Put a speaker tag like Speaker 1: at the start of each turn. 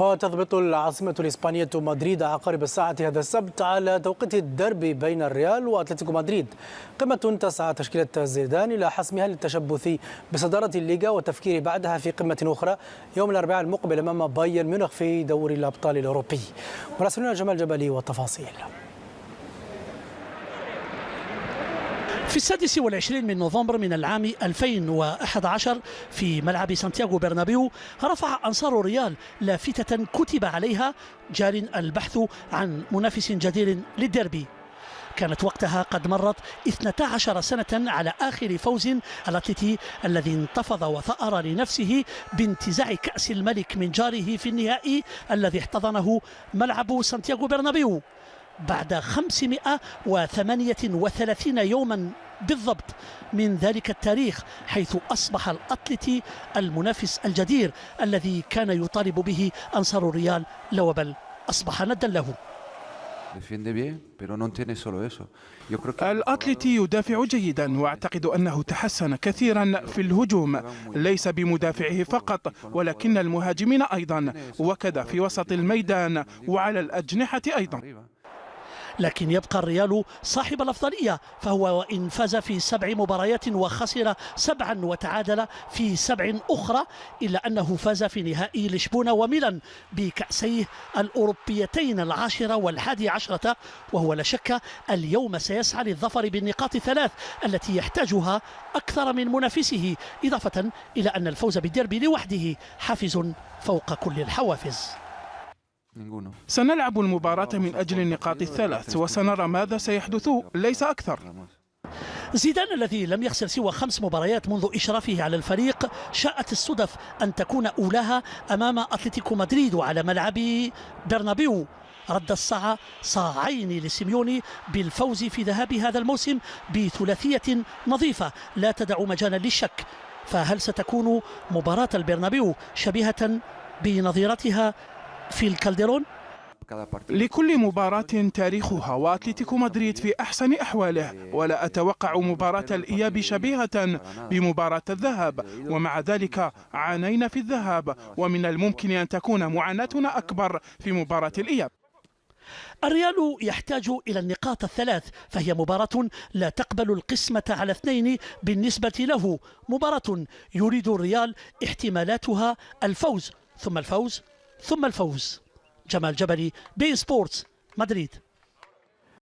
Speaker 1: وتضبط العاصمة الإسبانية مدريد عقارب الساعة هذا السبت على توقيت الدربي بين الريال وأتلتيكو مدريد، قمة تسعى تشكيلة زيدان إلى حسمها للتشبث بصدارة الليغا والتفكير بعدها في قمة أخرى يوم الأربعاء المقبل أمام بايرن ميونخ في دوري الأبطال الأوروبي. مراسلنا جمال جبلي والتفاصيل.
Speaker 2: في 26 من نوفمبر من العام 2011 في ملعب سانتياغو برنابيو رفع أنصار الريال لافتة كتب عليها: جار البحث عن منافس جدير للديربي. كانت وقتها قد مرت 12 سنة على آخر فوز الأتلتي الذي انتفض وثأر لنفسه بانتزاع كأس الملك من جاره في النهائي الذي احتضنه ملعب سانتياغو برنابيو بعد 538 يوما بالضبط من ذلك التاريخ، حيث أصبح الأتلتي المنافس الجدير الذي كان يطالب به أنصار الريال، لو بل أصبح ندا له.
Speaker 3: الأتلتي يدافع جيدا، واعتقد أنه تحسن كثيرا في الهجوم، ليس بمدافعه فقط ولكن المهاجمين أيضا، وكذا في وسط الميدان وعلى الأجنحة أيضا.
Speaker 2: لكن يبقى الريال صاحب الأفضلية، فهو وإن فاز في 7 مباريات وخسر 7 وتعادل في 7 أخرى، إلا أنه فاز في نهائي لشبونة وميلان بكأسيه الأوروبيتين 10 و11، وهو لا شك اليوم سيسعى للظفر بالنقاط 3 التي يحتاجها أكثر من منافسه، إضافة إلى أن الفوز بالديربي لوحده حافز فوق كل الحوافز.
Speaker 3: سنلعب المباراة من أجل النقاط 3 وسنرى ماذا سيحدث، ليس أكثر.
Speaker 2: زيدان الذي لم يخسر سوى 5 مباريات منذ إشرافه على الفريق، شاءت الصدف أن تكون أولاها أمام أتلتيكو مدريد وعلى ملعب برنابيو. رد الصاع صاعين لسيميوني بالفوز في ذهاب هذا الموسم بثلاثية نظيفة لا تدع مجالا للشك. فهل ستكون مباراة البرنابيو شبيهة بنظيرتها في الكالديرون؟
Speaker 3: لكل مباراة تاريخها، وأتلتيكو مدريد في أحسن أحواله، ولا أتوقع مباراة الإياب شبيهة بمباراة الذهاب، ومع ذلك عانينا في الذهاب، ومن الممكن أن تكون معاناتنا أكبر في مباراة الإياب.
Speaker 2: الريال يحتاج إلى النقاط 3، فهي مباراة لا تقبل القسمة على 2 بالنسبة له، مباراة يريد الريال احتمالاتها الفوز ثم الفوز ثم الفوز. جمال جبلي، بي سبورتس، مدريد.